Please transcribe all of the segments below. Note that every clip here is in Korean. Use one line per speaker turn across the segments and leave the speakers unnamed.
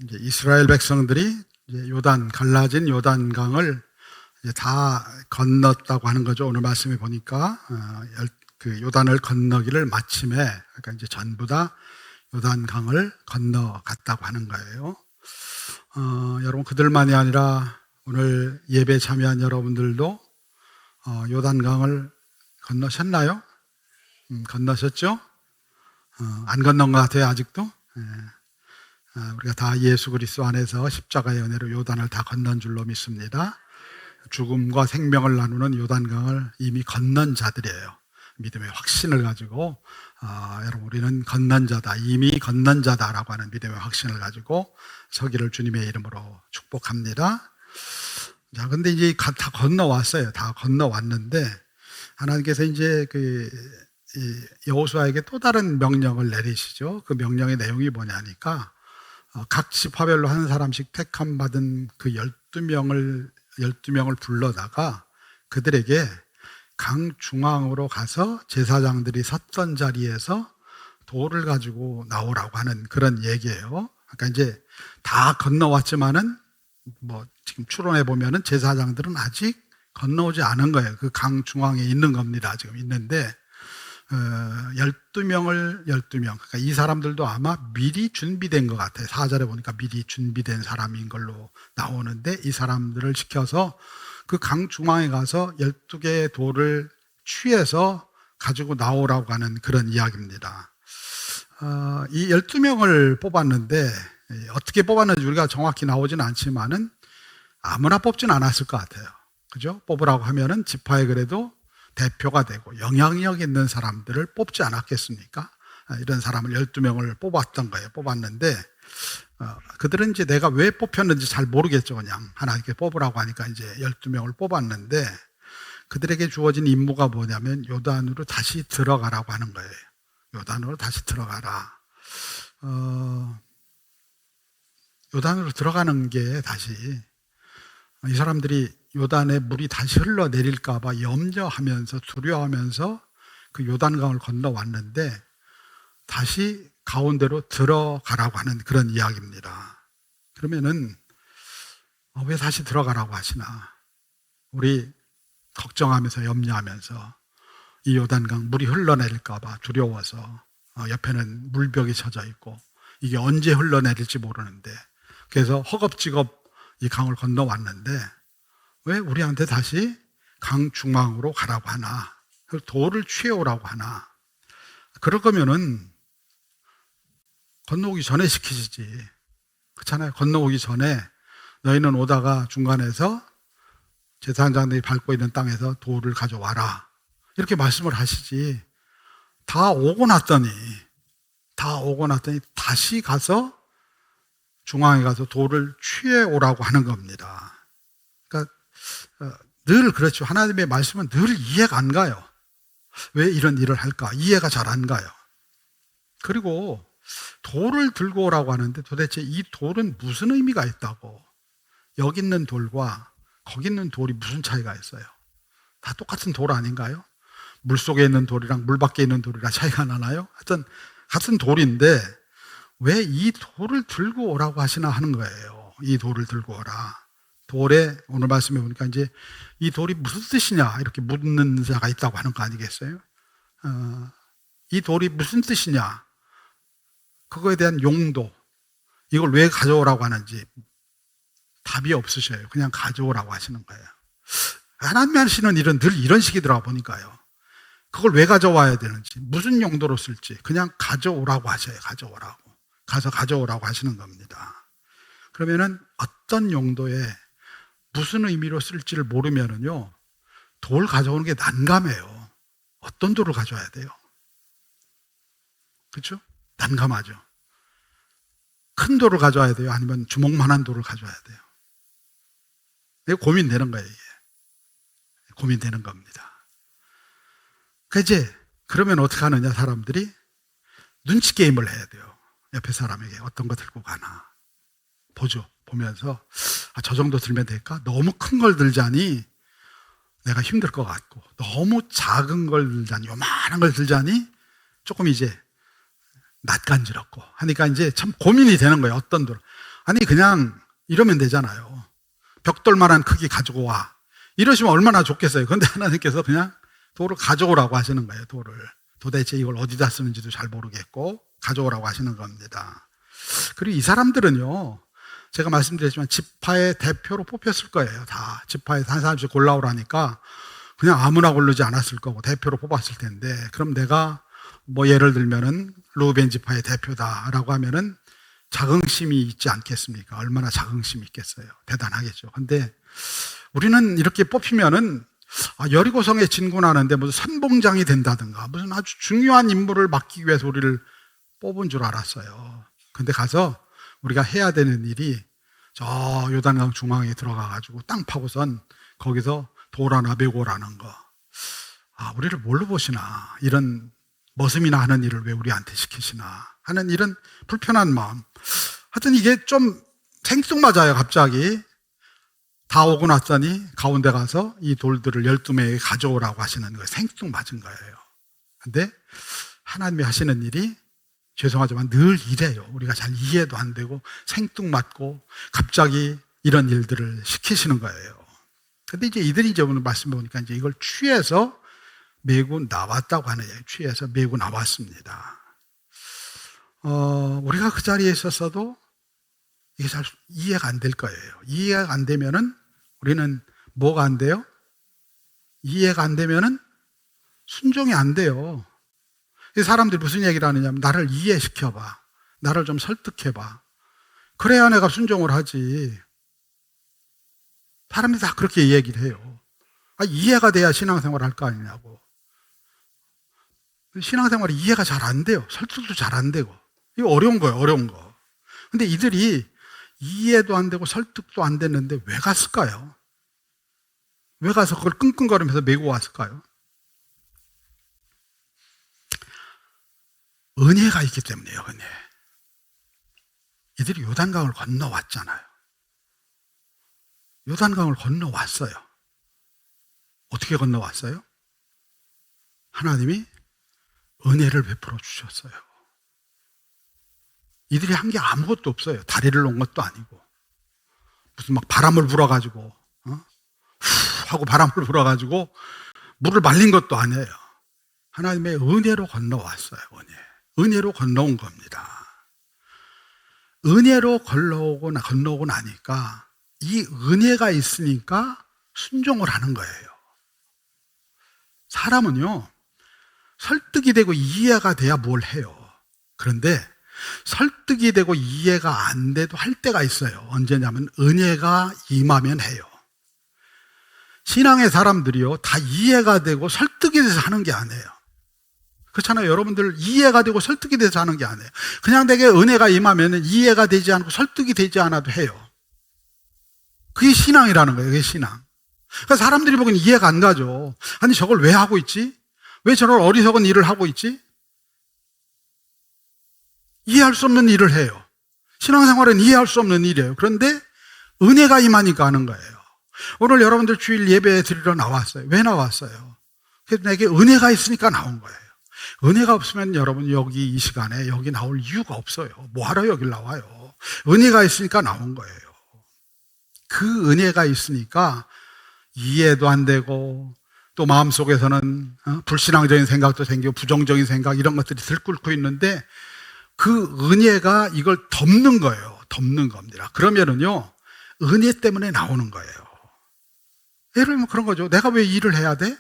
이제 이스라엘 백성들이 이제 갈라진 요단강을 이제 다 건넜다고 하는 거죠. 오늘 말씀에 보니까 그 요단을 건너기를 마침에, 그러니까 이제 전부 다 요단강을 건너갔다고 하는 거예요. 여러분, 그들만이 아니라 오늘 예배 참여한 여러분들도 요단강을 건너셨나요? 건너셨죠? 안 건넌 것 같아요, 아직도? 우리가 다 예수 그리스도 안에서 십자가의 은혜로 요단을 다 건넌 줄로 믿습니다. 죽음과 생명을 나누는 요단강을 이미 건넌 자들이에요. 믿음의 확신을 가지고 여러분, 우리는 건넌 자다, 이미 건넌 자다라고 하는 믿음의 확신을 가지고 서기를 주님의 이름으로 축복합니다. 자, 근데 이제 다 건너왔어요. 다 건너왔는데 하나님께서 이제 여호수아에게 또 다른 명령을 내리시죠. 그 명령의 내용이 뭐냐니까 각 지파별로 한 사람씩 택함 받은 그 12명을 불러다가 그들에게 강 중앙으로 가서 제사장들이 섰던 자리에서 돌을 가지고 나오라고 하는 그런 얘기예요. 그러니까 이제 다 건너왔지만은 지금 추론해 보면은 제사장들은 아직 건너오지 않은 거예요. 그 강 중앙에 있는 겁니다. 지금 있는데 12명, 그러니까 이 사람들도 아마 미리 준비된 것 같아요. 4절에 보니까 미리 준비된 사람인 걸로 나오는데 이 사람들을 시켜서 그 강 중앙에 가서 12개의 돌을 취해서 가지고 나오라고 하는 그런 이야기입니다. 이 12명을 뽑았는데 어떻게 뽑았는지 우리가 정확히 나오지는 않지만은 아무나 뽑진 않았을 것 같아요. 그죠? 뽑으라고 하면은 지파에 그래도 대표가 되고 영향력 있는 사람들을 뽑지 않았겠습니까? 이런 사람을 12명을 뽑았던 거예요. 뽑았는데 그들은 이제 내가 왜 뽑혔는지 잘 모르겠죠. 그냥 하나님께 뽑으라고 하니까 이제 12명을 뽑았는데 그들에게 주어진 임무가 뭐냐면 요단으로 다시 들어가라고 하는 거예요. 요단으로 다시 들어가라. 요단으로 들어가는 게 다시 이 사람들이 요단에 물이 다시 흘러내릴까 봐 염려하면서 두려워하면서 그 요단강을 건너왔는데 다시 가운데로 들어가라고 하는 그런 이야기입니다. 그러면은 왜 다시 들어가라고 하시나? 우리 걱정하면서 염려하면서 이 요단강 물이 흘러내릴까 봐 두려워서 옆에는 물벽이 쳐져 있고 이게 언제 흘러내릴지 모르는데 그래서 허겁지겁 이 강을 건너왔는데 왜 우리한테 다시 강 중앙으로 가라고 하나? 돌을 취해오라고 하나? 그럴 거면은 건너오기 전에 시키시지. 그렇잖아요. 건너오기 전에 너희는 오다가 중간에서 제사장들이 밟고 있는 땅에서 돌을 가져와라. 이렇게 말씀을 하시지. 다 오고 났더니 다시 가서 중앙에 가서 돌을 취해오라고 하는 겁니다. 그러니까 늘 그렇죠. 하나님의 말씀은 늘 이해가 안 가요. 왜 이런 일을 할까? 이해가 잘 안 가요. 그리고 돌을 들고 오라고 하는데 도대체 이 돌은 무슨 의미가 있다고? 여기 있는 돌과 거기 있는 돌이 무슨 차이가 있어요? 다 똑같은 돌 아닌가요? 물 속에 있는 돌이랑 물 밖에 있는 돌이랑 차이가 나나요? 하여튼 같은 돌인데 왜 이 돌을 들고 오라고 하시나 하는 거예요. 이 돌을 들고 오라. 돌에 오늘 말씀해 보니까 이제 이 돌이 무슨 뜻이냐 이렇게 묻는 자가 있다고 하는 거 아니겠어요? 이 돌이 무슨 뜻이냐? 그거에 대한 용도, 이걸 왜 가져오라고 하는지 답이 없으셔요. 그냥 가져오라고 하시는 거예요. 하나님이 하시는 일은 늘 이런 식이더라고 보니까요. 그걸 왜 가져와야 되는지, 무슨 용도로 쓸지 그냥 가져오라고 하셔요. 가져오라고. 가서 가져오라고 하시는 겁니다. 그러면은 어떤 용도에 무슨 의미로 쓸지를 모르면은요, 돌 가져오는 게 난감해요. 어떤 돌을 가져와야 돼요? 그렇죠? 난감하죠. 큰 돌을 가져와야 돼요? 아니면 주먹만한 돌을 가져와야 돼요? 이게 고민되는 거예요. 이게. 고민되는 겁니다. 그러면 어떻게 하느냐, 사람들이? 눈치 게임을 해야 돼요. 옆에 사람에게 어떤 거 들고 가나. 보죠. 보면서, 저 정도 들면 될까? 너무 큰 걸 들자니 내가 힘들 것 같고, 너무 작은 걸 들자니, 요만한 걸 들자니 조금 이제 낯간지럽고 하니까 이제 참 고민이 되는 거예요. 어떤 돌. 아니 그냥 이러면 되잖아요. 벽돌만한 크기 가지고 와. 이러시면 얼마나 좋겠어요. 그런데 하나님께서 그냥 돌을 가져오라고 하시는 거예요. 돌을. 도대체 이걸 어디다 쓰는지도 잘 모르겠고 가져오라고 하시는 겁니다. 그리고 이 사람들은요, 제가 말씀드렸지만 지파의 대표로 뽑혔을 거예요. 다 지파에서 한 사람씩 골라오라니까 그냥 아무나 고르지 않았을 거고 대표로 뽑았을 텐데, 그럼 내가 뭐 예를 들면은 루벤 지파의 대표다라고 하면은 자긍심이 있지 않겠습니까? 얼마나 자긍심이 있겠어요. 대단하겠죠. 근데 우리는 이렇게 뽑히면은 여리고성에 진군하는데 무슨 선봉장이 된다든가 무슨 아주 중요한 임무를 맡기기 위해서 우리를 뽑은 줄 알았어요. 근데 가서 우리가 해야 되는 일이 저 요단강 중앙에 들어가 가지고 땅 파고선 거기서 돌 하나 메고 오라는 거. 우리를 뭘로 보시나, 이런 머슴이나 하는 일을 왜 우리한테 시키시나 하는 이런 불편한 마음. 하여튼 이게 좀 생뚱맞아요. 갑자기 다 오고 났더니 가운데 가서 이 돌들을 12명에게 가져오라고 하시는 거예요. 생뚱맞은 거예요. 근데 하나님이 하시는 일이 죄송하지만 늘 이래요. 우리가 잘 이해도 안 되고 생뚱맞고 갑자기 이런 일들을 시키시는 거예요. 근데 이들이 이제 오늘 말씀 보니까 이제 이걸 취해서 메고 나왔다고 하는 얘기예요. 취해서 메고 나왔습니다. 우리가 그 자리에 있었어도 이게 잘 이해가 안 될 거예요. 이해가 안 되면은 우리는 뭐가 안 돼요? 이해가 안 되면은 순종이 안 돼요. 이 사람들이 무슨 얘기를 하느냐면 나를 이해시켜봐. 나를 좀 설득해봐. 그래야 내가 순종을 하지. 사람들이 다 그렇게 얘기를 해요. 이해가 돼야 신앙생활을 할 거 아니냐고. 신앙생활이 이해가 잘 안 돼요. 설득도 잘 안 되고. 이거 어려운 거예요, 어려운 거. 근데 이들이 이해도 안 되고 설득도 안 됐는데 왜 갔을까요? 왜 가서 그걸 끙끙거리면서 메고 왔을까요? 은혜가 있기 때문이에요, 은혜. 이들이 요단강을 건너왔잖아요. 요단강을 건너왔어요. 어떻게 건너왔어요? 하나님이 은혜를 베풀어 주셨어요. 이들이 한 게 아무것도 없어요. 다리를 놓은 것도 아니고 무슨 막 바람을 불어가지고 후 하고 바람을 불어가지고 물을 말린 것도 아니에요. 하나님의 은혜로 건너왔어요. 은혜로 건너온 겁니다. 은혜로 건너오고 나니까 이 은혜가 있으니까 순종을 하는 거예요. 사람은요, 설득이 되고 이해가 돼야 뭘 해요. 그런데 설득이 되고 이해가 안 돼도 할 때가 있어요. 언제냐면 은혜가 임하면 해요. 신앙의 사람들이요, 다 이해가 되고 설득이 돼서 하는 게 아니에요. 그렇잖아요. 여러분들 이해가 되고 설득이 돼서 하는 게 아니에요. 그냥 되게 은혜가 임하면 이해가 되지 않고 설득이 되지 않아도 해요. 그게 신앙이라는 거예요. 그게 신앙. 그러니까 사람들이 보기엔 이해가 안 가죠. 아니 저걸 왜 하고 있지? 왜 저런 어리석은 일을 하고 있지? 이해할 수 없는 일을 해요. 신앙생활은 이해할 수 없는 일이에요. 그런데 은혜가 임하니까 하는 거예요. 오늘 여러분들 주일 예배 드리러 나왔어요. 왜 나왔어요? 그래서 내게 은혜가 있으니까 나온 거예요. 은혜가 없으면 여러분 여기 이 시간에 여기 나올 이유가 없어요. 뭐하러 여기 나와요? 은혜가 있으니까 나온 거예요. 그 은혜가 있으니까 이해도 안 되고 또 마음속에서는 불신앙적인 생각도 생기고 부정적인 생각 이런 것들이 들끓고 있는데 그 은혜가 이걸 덮는 거예요. 덮는 겁니다. 그러면은요, 은혜 때문에 나오는 거예요. 예를 들면 그런 거죠. 내가 왜 일을 해야 돼?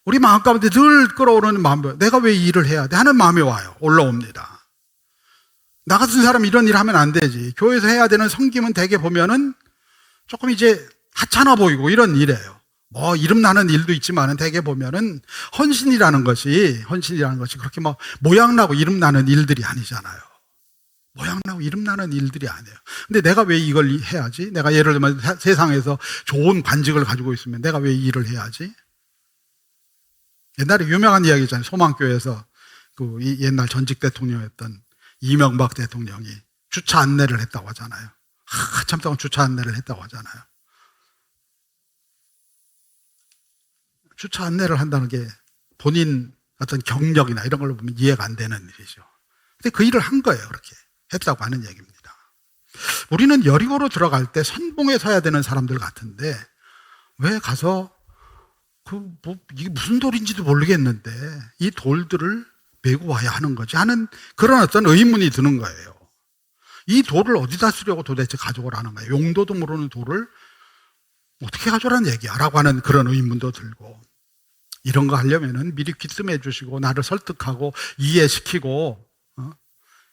우리 마음 가운데 늘 끌어오르는 마음, 내가 왜 일을 해야 돼? 하는 마음이 와요. 올라옵니다. 나 같은 사람 이런 일 하면 안 되지. 교회에서 해야 되는 섬김은 대개 보면은 조금 이제 하찮아 보이고 이런 일이에요. 뭐 이름 나는 일도 있지만은 대개 보면은 헌신이라는 것이 그렇게 뭐 모양나고 이름 나는 일들이 아니잖아요. 모양나고 이름 나는 일들이 아니에요. 근데 내가 왜 이걸 해야지? 내가 예를 들면 세상에서 좋은 관직을 가지고 있으면 내가 왜 이 일을 해야지? 옛날에 유명한 이야기 있잖아요. 소망교회에서 그 옛날 전직 대통령이었던 이명박 대통령이 주차 안내를 했다고 하잖아요. 한참 동안 주차 안내를 했다고 하잖아요. 주차 안내를 한다는 게 본인 어떤 경력이나 이런 걸로 보면 이해가 안 되는 일이죠. 근데 그 일을 한 거예요. 그렇게 했다고 하는 얘기입니다. 우리는 여리고로 들어갈 때 선봉에 서야 되는 사람들 같은데 왜 가서 이게 무슨 돌인지도 모르겠는데 이 돌들을 메고 와야 하는 거지 하는 그런 어떤 의문이 드는 거예요. 이 돌을 어디다 쓰려고 도대체 가져오라는 거예요. 용도도 모르는 돌을 어떻게 가져오라는 얘기야 라고 하는 그런 의문도 들고, 이런 거 하려면은 미리 귀뜸해 주시고 나를 설득하고 이해시키고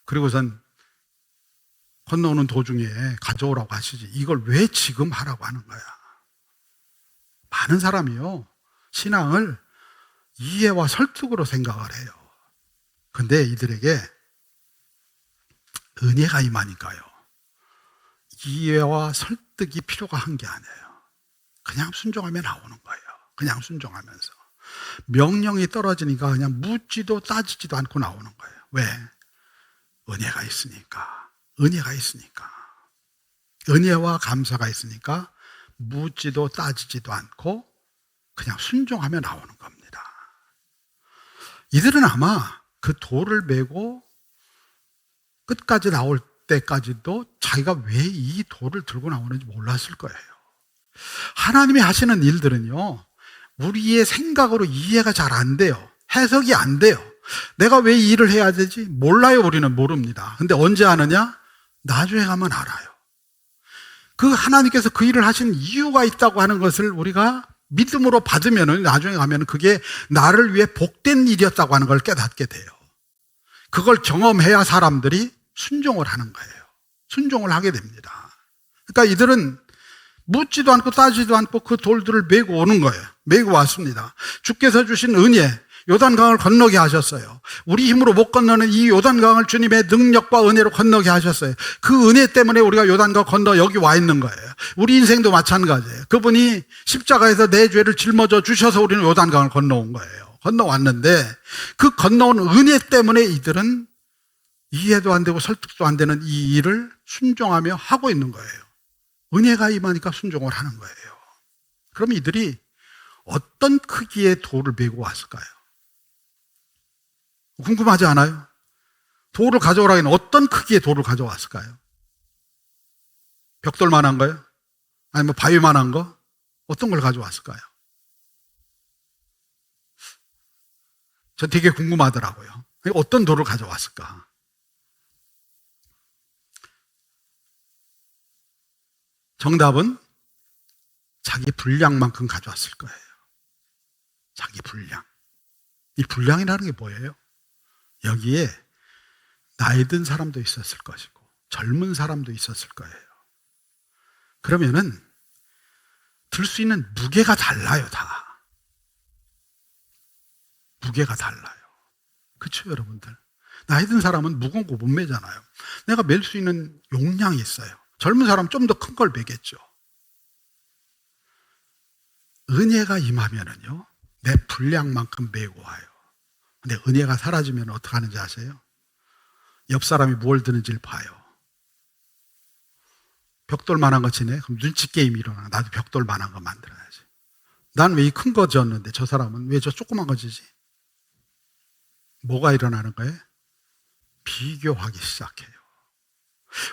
그리고선 건너오는 도중에 가져오라고 하시지 이걸 왜 지금 하라고 하는 거야. 많은 사람이요 신앙을 이해와 설득으로 생각을 해요. 근데 이들에게 은혜가 임하니까요 이해와 설득이 필요가 한 게 아니에요. 그냥 순종하면 나오는 거예요. 그냥 순종하면서 명령이 떨어지니까 그냥 묻지도 따지지도 않고 나오는 거예요. 왜? 은혜가 있으니까. 은혜가 있으니까. 은혜와 감사가 있으니까 묻지도 따지지도 않고 그냥 순종하며 나오는 겁니다. 이들은 아마 그 돌을 메고 끝까지 나올 때까지도 자기가 왜 이 돌을 들고 나오는지 몰랐을 거예요. 하나님이 하시는 일들은요 우리의 생각으로 이해가 잘 안 돼요. 해석이 안 돼요. 내가 왜 이 일을 해야 되지? 몰라요. 우리는 모릅니다. 근데 언제 아느냐? 나중에 가면 알아요. 그 하나님께서 그 일을 하신 이유가 있다고 하는 것을 우리가 믿음으로 받으면 나중에 가면 그게 나를 위해 복된 일이었다고 하는 걸 깨닫게 돼요. 그걸 경험해야 사람들이 순종을 하는 거예요. 순종을 하게 됩니다. 그러니까 이들은 묻지도 않고 따지도 않고 그 돌들을 메고 오는 거예요. 메고 왔습니다. 주께서 주신 은혜, 요단강을 건너게 하셨어요. 우리 힘으로 못 건너는 이 요단강을 주님의 능력과 은혜로 건너게 하셨어요. 그 은혜 때문에 우리가 요단강 건너 여기 와 있는 거예요. 우리 인생도 마찬가지예요. 그분이 십자가에서 내 죄를 짊어져 주셔서 우리는 요단강을 건너온 거예요. 건너왔는데 그 건너온 은혜 때문에 이들은 이해도 안 되고 설득도 안 되는 이 일을 순종하며 하고 있는 거예요. 은혜가 임하니까 순종을 하는 거예요. 그럼 이들이 어떤 크기의 돌을 메고 왔을까요? 궁금하지 않아요? 돌을 가져오라기는 어떤 크기의 돌을 가져왔을까요? 벽돌만한 거요? 아니면 바위만한 거? 어떤 걸 가져왔을까요? 저 되게 궁금하더라고요. 어떤 돌을 가져왔을까? 정답은 자기 분량만큼 가져왔을 거예요. 자기 분량. 이 분량이라는 게 뭐예요? 여기에 나이 든 사람도 있었을 것이고 젊은 사람도 있었을 거예요. 그러면은 들 수 있는 무게가 달라요. 다 무게가 달라요. 그렇죠 여러분들? 나이 든 사람은 무거운 거 못 메잖아요. 내가 멜 수 있는 용량이 있어요. 젊은 사람은 좀 더 큰 걸 메겠죠. 은혜가 임하면은요 내 분량만큼 메고 와요. 근데 은혜가 사라지면 어떻게 하는지 아세요? 옆 사람이 뭘 드는지를 봐요. 벽돌만한 거 치네? 그럼 눈치 게임이 일어나. 나도 벽돌만한 거 만들어야지. 난 왜 이 큰 거 졌는데 저 사람은 왜 저 조그만 거 지지? 뭐가 일어나는 거예요? 비교하기 시작해요.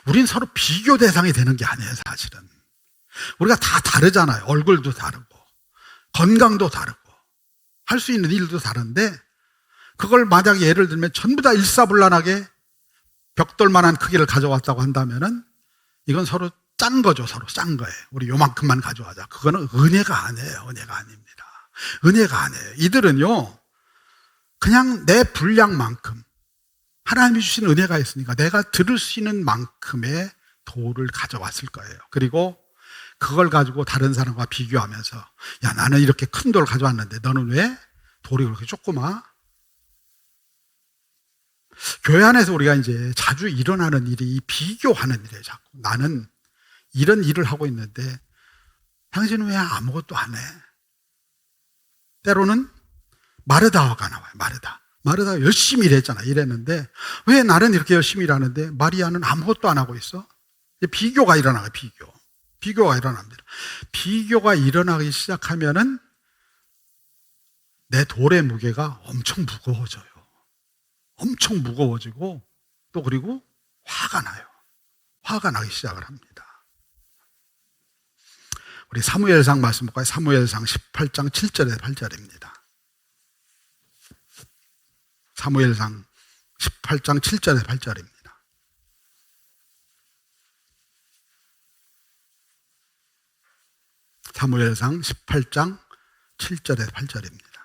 우린 서로 비교 대상이 되는 게 아니에요 사실은. 우리가 다 다르잖아요. 얼굴도 다르고 건강도 다르고 할 수 있는 일도 다른데 그걸 만약에 예를 들면 전부 다 일사불란하게 벽돌만한 크기를 가져왔다고 한다면은 이건 서로 짠 거죠. 서로 짠 거예요. 우리 요만큼만 가져가자. 그거는 은혜가 아니에요. 은혜가 아닙니다. 은혜가 아니에요. 이들은요 그냥 내 분량만큼 하나님이 주신 은혜가 있으니까 내가 들을 수 있는 만큼의 돌을 가져왔을 거예요. 그리고 그걸 가지고 다른 사람과 비교하면서 야 나는 이렇게 큰 돌을 가져왔는데 너는 왜 돌이 그렇게 조그마? 교회 안에서 우리가 이제 자주 일어나는 일이 비교하는 일이에요. 자꾸 나는 이런 일을 하고 있는데 당신은 왜 아무것도 안 해? 때로는 마르다가 나와요. 마르다가 열심히 일했잖아. 일했는데 왜 나는 이렇게 열심히 일하는데 마리아는 아무것도 안 하고 있어? 비교가 일어나요. 비교가 일어납니다. 비교가 일어나기 시작하면은 내 돌의 무게가 엄청 무거워져요. 엄청 무거워지고 또 그리고 화가 나요. 화가 나기 시작을 합니다. 우리 사무엘상 말씀 볼까요? 사무엘상 18장 7절에서 8절입니다. 사무엘상 18장 7절에서 8절입니다. 사무엘상 18장 7절에서 8절입니다.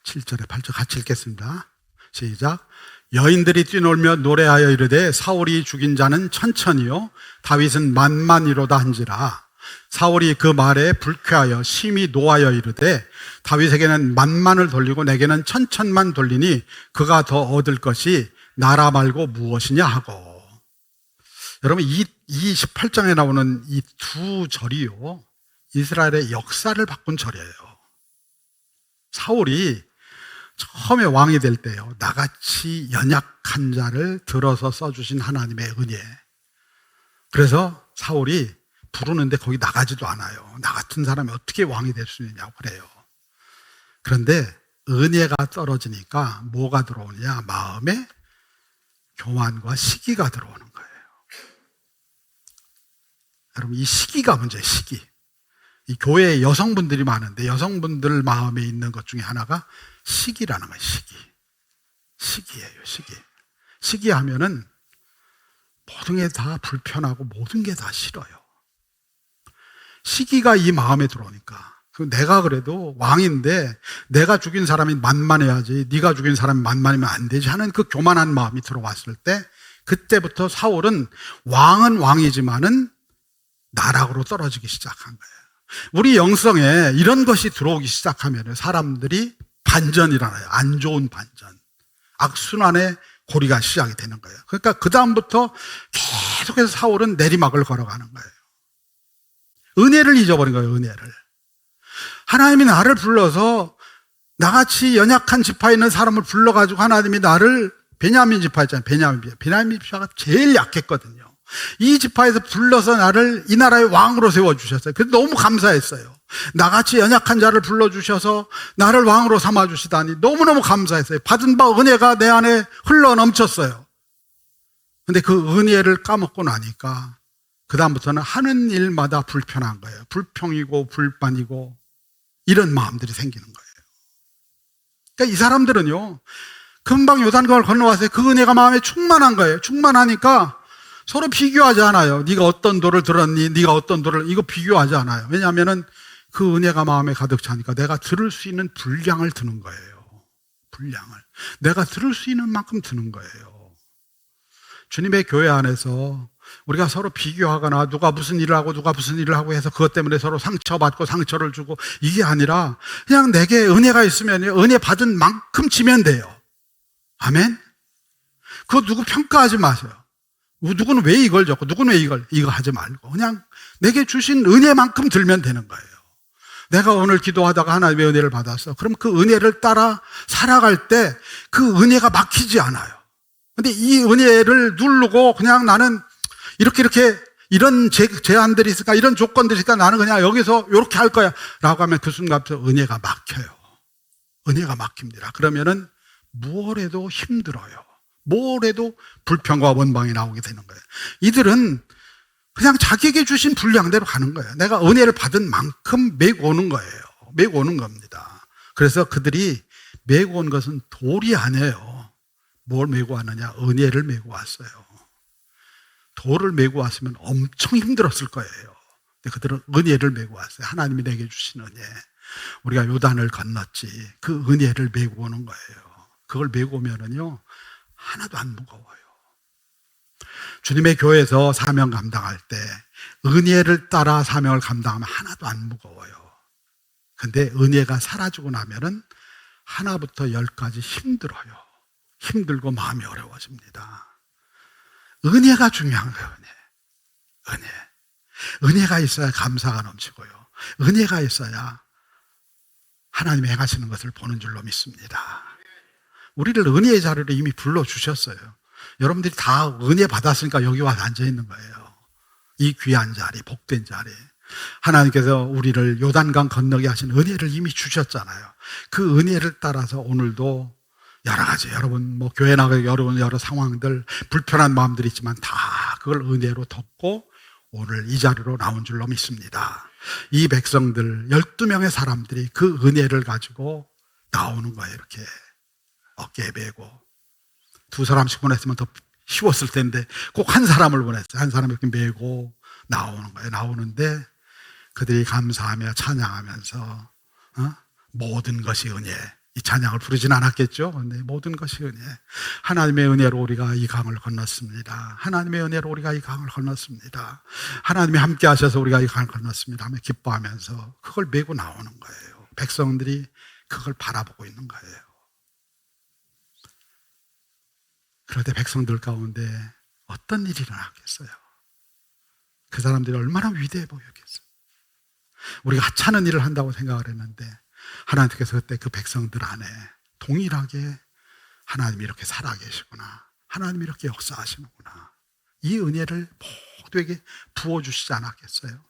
7절에 8절 같이 읽겠습니다. 시작. 여인들이 뛰놀며 노래하여 이르되 사울이 죽인 자는 천천히요 다윗은 만만이로다 한지라. 사울이 그 말에 불쾌하여 심히 노하여 이르되 다윗에게는 만만을 돌리고 내게는 천천만 돌리니 그가 더 얻을 것이 나라 말고 무엇이냐 하고. 여러분 이 18장에 나오는 이 두 절이요 이스라엘의 역사를 바꾼 절이에요. 사울이 처음에 왕이 될 때요 나같이 연약한 자를 들어서 써주신 하나님의 은혜. 그래서 사울이 부르는데 거기 나가지도 않아요. 나 같은 사람이 어떻게 왕이 될 수 있냐고 그래요. 그런데 은혜가 떨어지니까 뭐가 들어오느냐, 마음에 교만과 시기가 들어오는 거예요. 여러분 이 시기가 문제예요. 시기. 이 교회에 여성분들이 많은데 여성분들 마음에 있는 것 중에 하나가 시기라는 거예요. 시기예요. 시기하면은 모든 게 다 불편하고 모든 게 다 싫어요. 시기가 이 마음에 들어오니까 내가 그래도 왕인데 내가 죽인 사람이 만만해야지 네가 죽인 사람이 만만하면 안 되지 하는 그 교만한 마음이 들어왔을 때 그때부터 사울은 왕은 왕이지만은 나락으로 떨어지기 시작한 거예요. 우리 영성에 이런 것이 들어오기 시작하면 사람들이 반전이 일어나요. 안 좋은 반전. 악순환의 고리가 시작이 되는 거예요. 그러니까 그 다음부터 계속해서 사울은 내리막을 걸어가는 거예요. 은혜를 잊어버린 거예요. 은혜를. 하나님이 나를 불러서 나같이 연약한 지파에 있는 사람을 불러가지고 하나님이 나를 베냐민 지파 있잖아요. 베냐민 지파가 제일 약했거든요. 이 지파에서 불러서 나를 이 나라의 왕으로 세워주셨어요. 그래서 너무 감사했어요. 나같이 연약한 자를 불러주셔서 나를 왕으로 삼아주시다니 너무너무 감사했어요. 받은 바 은혜가 내 안에 흘러 넘쳤어요. 근데 그 은혜를 까먹고 나니까 그 다음부터는 하는 일마다 불편한 거예요. 불평이고 불만이고 이런 마음들이 생기는 거예요. 그러니까 이 사람들은요 금방 요단강을 건너왔어요. 그 은혜가 마음에 충만한 거예요. 충만하니까 서로 비교하지 않아요. 네가 어떤 도를 들었니? 네가 어떤 도를, 이거 비교하지 않아요. 왜냐하면은 그 은혜가 마음에 가득 차니까 내가 들을 수 있는 분량을 드는 거예요. 분량을. 내가 들을 수 있는 만큼 드는 거예요. 주님의 교회 안에서 우리가 서로 비교하거나 누가 무슨 일을 하고 누가 무슨 일을 하고 해서 그것 때문에 서로 상처받고 상처를 주고 이게 아니라 그냥 내게 은혜가 있으면 은혜 받은 만큼 지면 돼요. 아멘? 그거 누구 평가하지 마세요. 누구는 왜 이걸 줬고 누구는 왜 이거 하지 말고 그냥 내게 주신 은혜만큼 들면 되는 거예요. 내가 오늘 기도하다가 하나님의 은혜를 받았어. 그럼 그 은혜를 따라 살아갈 때 그 은혜가 막히지 않아요. 근데 이 은혜를 누르고 그냥 나는 이렇게 이런 제한들이 있을까 이런 조건들이 있을까 나는 그냥 여기서 이렇게 할 거야 라고 하면 그 순간부터 은혜가 막혀요. 은혜가 막힙니다. 그러면은 무엇 해도 힘들어요. 뭘 해도 불평과 원망이 나오게 되는 거예요. 이들은 그냥 자기에게 주신 분량대로 가는 거예요. 내가 은혜를 받은 만큼 메고 오는 거예요. 메고 오는 겁니다. 그래서 그들이 메고 온 것은 돌이 아니에요. 뭘 메고 왔느냐? 은혜를 메고 왔어요. 돌을 메고 왔으면 엄청 힘들었을 거예요. 근데 그들은 은혜를 메고 왔어요. 하나님이 내게 주신 은혜. 우리가 요단을 건넜지. 그 은혜를 메고 오는 거예요. 그걸 메고 오면은요 하나도 안 무거워요. 주님의 교회에서 사명 감당할 때 은혜를 따라 사명을 감당하면 하나도 안 무거워요. 근데 은혜가 사라지고 나면은 하나부터 열까지 힘들어요. 힘들고 마음이 어려워집니다. 은혜가 중요한 거예요. 은혜가 있어야 감사가 넘치고요. 은혜가 있어야 하나님이 행하시는 것을 보는 줄로 믿습니다. 우리를 은혜의 자리로 이미 불러주셨어요. 여러분들이 다 은혜 받았으니까 여기 와서 앉아있는 거예요. 이 귀한 자리, 복된 자리. 하나님께서 우리를 요단강 건너게 하신 은혜를 이미 주셨잖아요. 그 은혜를 따라서 오늘도 여러 가지 여러분 뭐 교회 나가기 어려운 여러 상황들, 불편한 마음들이 있지만 다 그걸 은혜로 덮고 오늘 이 자리로 나온 줄로 믿습니다. 이 백성들 12명의 사람들이 그 은혜를 가지고 나오는 거예요. 이렇게 어깨에 메고. 두 사람씩 보냈으면 더 쉬웠을 텐데 꼭 한 사람을 보냈어요. 한 사람 이렇게 메고 나오는 거예요. 나오는데 그들이 감사하며 찬양하면서 모든 것이 은혜, 이 찬양을 부르진 않았겠죠. 근데 모든 것이 은혜, 하나님의 은혜로 우리가 이 강을 건넜습니다. 하나님의 은혜로 우리가 이 강을 건넜습니다. 하나님이 함께 하셔서 우리가 이 강을 건넜습니다 하며 기뻐하면서 그걸 메고 나오는 거예요. 백성들이 그걸 바라보고 있는 거예요. 그런데 백성들 가운데 어떤 일이 일어났겠어요? 그 사람들이 얼마나 위대해 보였겠어요? 우리가 하찮은 일을 한다고 생각을 했는데 하나님께서 그때 그 백성들 안에 동일하게 하나님이 이렇게 살아계시구나, 하나님이 이렇게 역사하시는구나, 이 은혜를 모두에게 부어주시지 않았겠어요?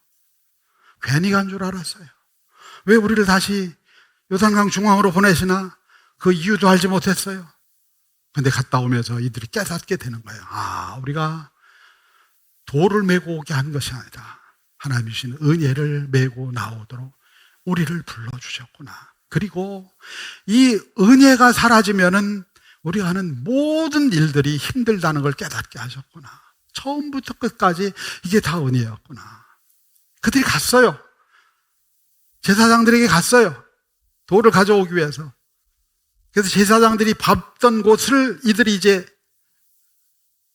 괜히 간 줄 알았어요. 왜 우리를 다시 요단강 중앙으로 보내시나 그 이유도 알지 못했어요. 근데 갔다 오면서 이들이 깨닫게 되는 거예요. 아, 우리가 돌을 메고 오게 한 것이 아니다, 하나님이 주신 은혜를 메고 나오도록 우리를 불러주셨구나. 그리고 이 은혜가 사라지면은 우리가 하는 모든 일들이 힘들다는 걸 깨닫게 하셨구나. 처음부터 끝까지 이게 다 은혜였구나. 그들이 갔어요. 제사장들에게 갔어요. 돌을 가져오기 위해서. 그래서 제사장들이 밟던 곳을 이들이 이제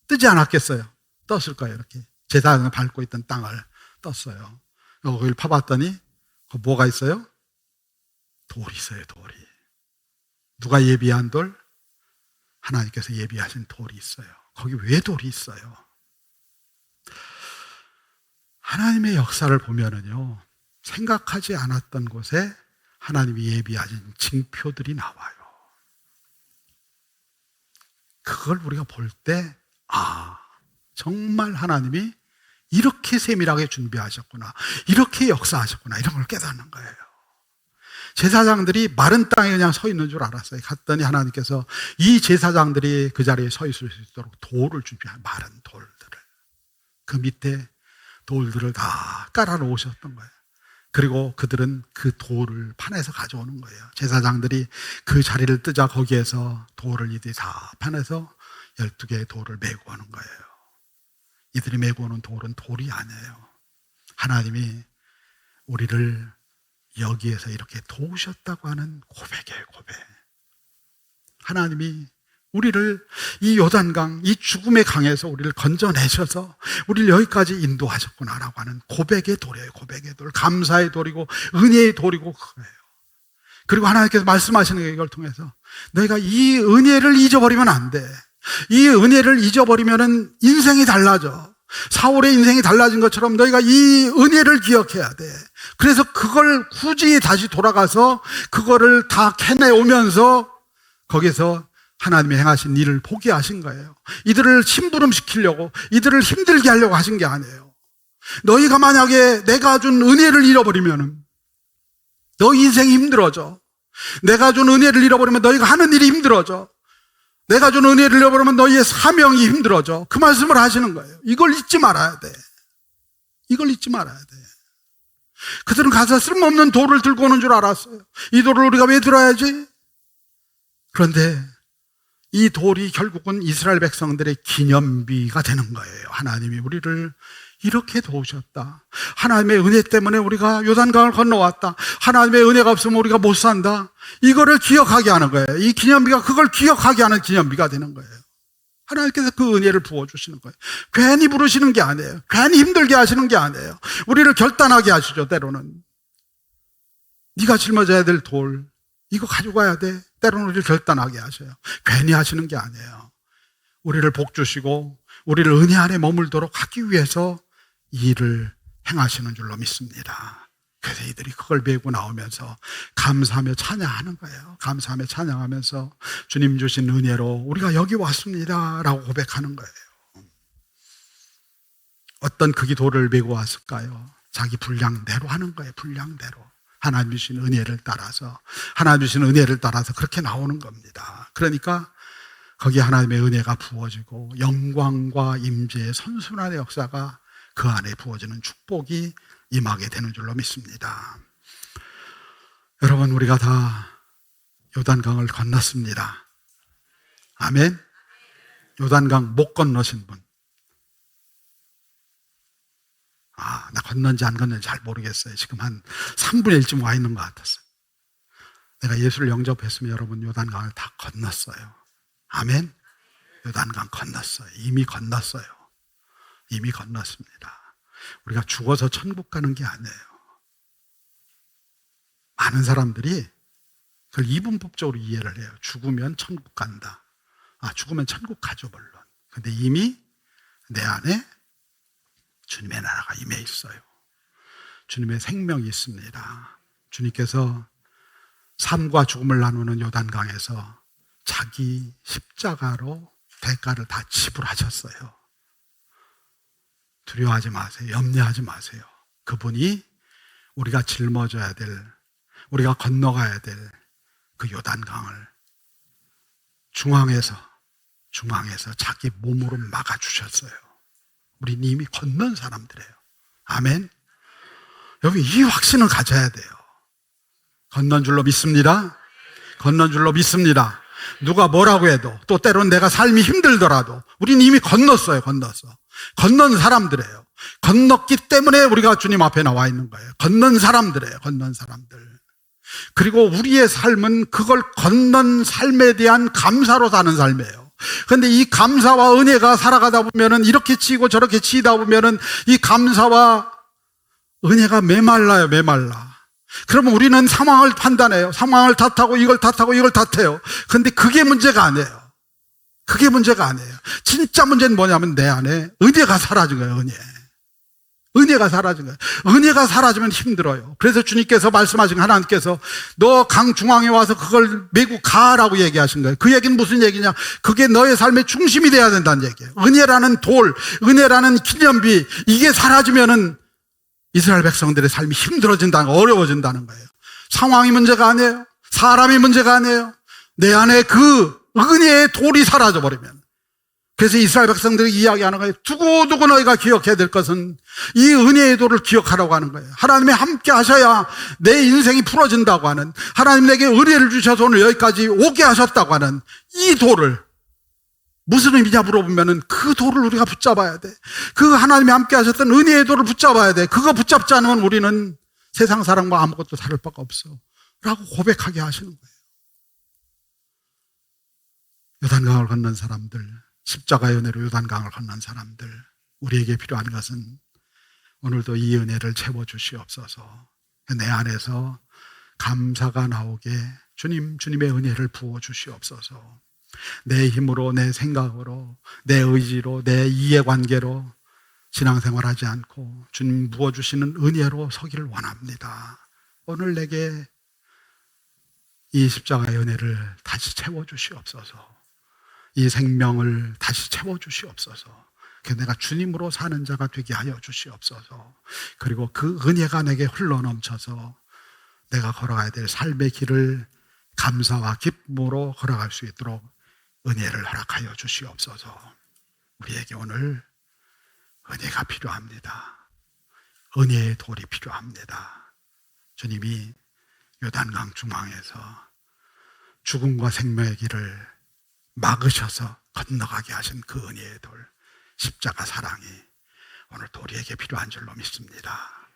뜨지 않았겠어요. 떴을 거예요. 이렇게 제사장을 밟고 있던 땅을 떴어요. 거기를 파봤더니 뭐가 있어요? 돌이 있어요. 돌이. 누가 예비한 돌? 하나님께서 예비하신 돌이 있어요. 거기 왜 돌이 있어요? 하나님의 역사를 보면은요, 생각하지 않았던 곳에 하나님이 예비하신 징표들이 나와요. 그걸 우리가 볼 때, 아, 정말 하나님이 이렇게 세밀하게 준비하셨구나, 이렇게 역사하셨구나, 이런 걸 깨닫는 거예요. 제사장들이 마른 땅에 그냥 서 있는 줄 알았어요. 갔더니 하나님께서 이 제사장들이 그 자리에 서 있을 수 있도록 돌을 준비한, 마른 돌들을, 그 밑에 돌들을 다 깔아 놓으셨던 거예요. 그리고 그들은 그 돌을 판에서 가져오는 거예요. 제사장들이 그 자리를 뜨자 거기에서 돌을 이들이 다 판에서 12개의 돌을 메고 오는 거예요. 이들이 메고 오는 돌은 돌이 아니에요. 하나님이 우리를 여기에서 이렇게 도우셨다고 하는 고백이에요, 고백. 하나님이 우리를 이 요단강, 이 죽음의 강에서 우리를 건져내셔서 우리를 여기까지 인도하셨구나라고 하는 고백의 돌이에요. 고백의 돌, 감사의 돌이고 은혜의 돌이고 그거예요. 그리고 하나님께서 말씀하시는 게 이걸 통해서 너희가 이 은혜를 잊어버리면 안 돼. 이 은혜를 잊어버리면 인생이 달라져. 사울의 인생이 달라진 것처럼 너희가 이 은혜를 기억해야 돼. 그래서 그걸 굳이 다시 돌아가서 그거를 다 캐내오면서 거기서 하나님이 행하신 일을 포기하신 거예요. 이들을 심부름시키려고, 이들을 힘들게 하려고 하신 게 아니에요. 너희가 만약에 내가 준 은혜를 잃어버리면 너희 인생이 힘들어져. 내가 준 은혜를 잃어버리면 너희가 하는 일이 힘들어져. 내가 준 은혜를 잃어버리면 너희의 사명이 힘들어져. 그 말씀을 하시는 거예요. 이걸 잊지 말아야 돼. 이걸 잊지 말아야 돼. 그들은 가서 쓸모없는 돌을 들고 오는 줄 알았어요. 이 돌을 우리가 왜 들어야지? 그런데 이 돌이 결국은 이스라엘 백성들의 기념비가 되는 거예요. 하나님이 우리를 이렇게 도우셨다. 하나님의 은혜 때문에 우리가 요단강을 건너왔다. 하나님의 은혜가 없으면 우리가 못 산다. 이거를 기억하게 하는 거예요. 이 기념비가 그걸 기억하게 하는 기념비가 되는 거예요. 하나님께서 그 은혜를 부어주시는 거예요. 괜히 부르시는 게 아니에요. 괜히 힘들게 하시는 게 아니에요. 우리를 결단하게 하시죠. 때로는 네가 짊어져야 될 돌, 이거 가지고 가야 돼. 때로는 우리를 결단하게 하셔요. 괜히 하시는 게 아니에요. 우리를 복 주시고 우리를 은혜 안에 머물도록 하기 위해서 이 일을 행하시는 줄로 믿습니다. 그래서 이들이 그걸 메고 나오면서 감사하며 찬양하는 거예요. 감사하며 찬양하면서 주님 주신 은혜로 우리가 여기 왔습니다 라고 고백하는 거예요. 어떤 크기 돌을 메고 왔을까요? 자기 분량대로 하는 거예요. 분량대로. 하나님 주신 은혜를 따라서, 하나님 주신 은혜를 따라서 그렇게 나오는 겁니다. 그러니까 거기에 하나님의 은혜가 부어지고 영광과 임재의 선순환의 역사가 그 안에 부어지는 축복이 임하게 되는 줄로 믿습니다. 여러분, 우리가 다 요단강을 건넜습니다. 아멘. 요단강 못 건너신 분, 나 건넌지 안 건넌지 잘 모르겠어요. 지금 한 3분의 1쯤 와 있는 것 같았어요. 내가 예수를 영접했으면 여러분 요단강을 다 건넜어요. 아멘. 요단강 건넜어요. 이미 건넜어요. 이미 건넜습니다. 우리가 죽어서 천국 가는 게 아니에요. 많은 사람들이 그걸 이분법적으로 이해를 해요. 죽으면 천국 간다. 죽으면 천국 가죠, 물론. 근데 이미 내 안에 주님의 나라가 임해 있어요. 주님의 생명이 있습니다. 주님께서 삶과 죽음을 나누는 요단강에서 자기 십자가로 대가를 다 지불하셨어요. 두려워하지 마세요. 염려하지 마세요. 그분이 우리가 짊어져야 될, 우리가 건너가야 될 그 요단강을 중앙에서 자기 몸으로 막아주셨어요. 우린 이미 건넌 사람들이에요. 아멘. 여기 이 확신을 가져야 돼요. 건넌 줄로 믿습니다. 건넌 줄로 믿습니다. 누가 뭐라고 해도, 또 때론 내가 삶이 힘들더라도 우린 이미 건넜어요. 건넌 사람들이에요. 건넜기 때문에 우리가 주님 앞에 나와 있는 거예요. 건넌 사람들이에요. 건넌 사람들. 그리고 우리의 삶은 그걸 건넌 삶에 대한 감사로 사는 삶이에요. 그런데 이 감사와 은혜가 살아가다 보면은, 이렇게 치고 저렇게 치다 보면은 이 감사와 은혜가 메말라요. 그러면 우리는 상황을 판단해요. 상황을 탓하고 이걸 탓해요. 그런데 그게 문제가 아니에요. 진짜 문제는 뭐냐면 내 안에 은혜가 사라진 거예요. 은혜가 사라진 거예요. 은혜가 사라지면 힘들어요. 그래서 주님께서 말씀하신, 하나님께서 너 강 중앙에 와서 그걸 메고 가라고 얘기하신 거예요. 그 얘기는 무슨 얘기냐? 그게 너의 삶의 중심이 돼야 된다는 얘기예요. 은혜라는 돌, 은혜라는 기념비, 이게 사라지면은 이스라엘 백성들의 삶이 어려워진다는 거예요. 상황이 문제가 아니에요. 사람이 문제가 아니에요. 내 안에 그 은혜의 돌이 사라져버리면. 그래서 이스라엘 백성들이 이야기하는 거예요. 두고두고 너희가 기억해야 될 것은 이 은혜의 돌을 기억하라고 하는 거예요. 하나님이 함께 하셔야 내 인생이 풀어진다고 하는, 하나님 내게 은혜를 주셔서 오늘 여기까지 오게 하셨다고 하는 이 돌을, 무슨 의미냐 물어보면은 그 돌을 우리가 붙잡아야 돼. 그 하나님이 함께 하셨던 은혜의 돌을 붙잡아야 돼. 그거 붙잡지 않으면 우리는 세상 사람과 아무것도 다를 바가 없어 라고 고백하게 하시는 거예요. 요단강을 건넌 사람들, 십자가의 은혜로 요단강을 건넌 사람들, 우리에게 필요한 것은 오늘도 이 은혜를 채워주시옵소서. 내 안에서 감사가 나오게 주님의 은혜를 부어주시옵소서. 내 힘으로, 내 생각으로, 내 의지로, 내 이해관계로 신앙생활하지 않고 주님 부어주시는 은혜로 서기를 원합니다. 오늘 내게 이 십자가의 은혜를 다시 채워주시옵소서. 이 생명을 다시 채워주시옵소서. 내가 주님으로 사는 자가 되게 하여 주시옵소서. 그리고 그 은혜가 내게 흘러넘쳐서 내가 걸어가야 될 삶의 길을 감사와 기쁨으로 걸어갈 수 있도록 은혜를 허락하여 주시옵소서. 우리에게 오늘 은혜가 필요합니다. 은혜의 돌이 필요합니다. 주님이 요단강 중앙에서 죽음과 생명의 길을 막으셔서 건너가게 하신 그 은혜의 돌, 십자가 사랑이 오늘도 우리에게 필요한 줄로 믿습니다.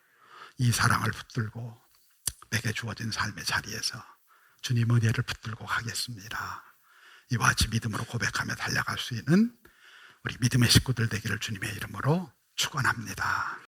이 사랑을 붙들고 내게 주어진 삶의 자리에서 주님 은혜를 붙들고 가겠습니다. 이와 같이 믿음으로 고백하며 달려갈 수 있는 우리 믿음의 식구들 되기를 주님의 이름으로 축원합니다.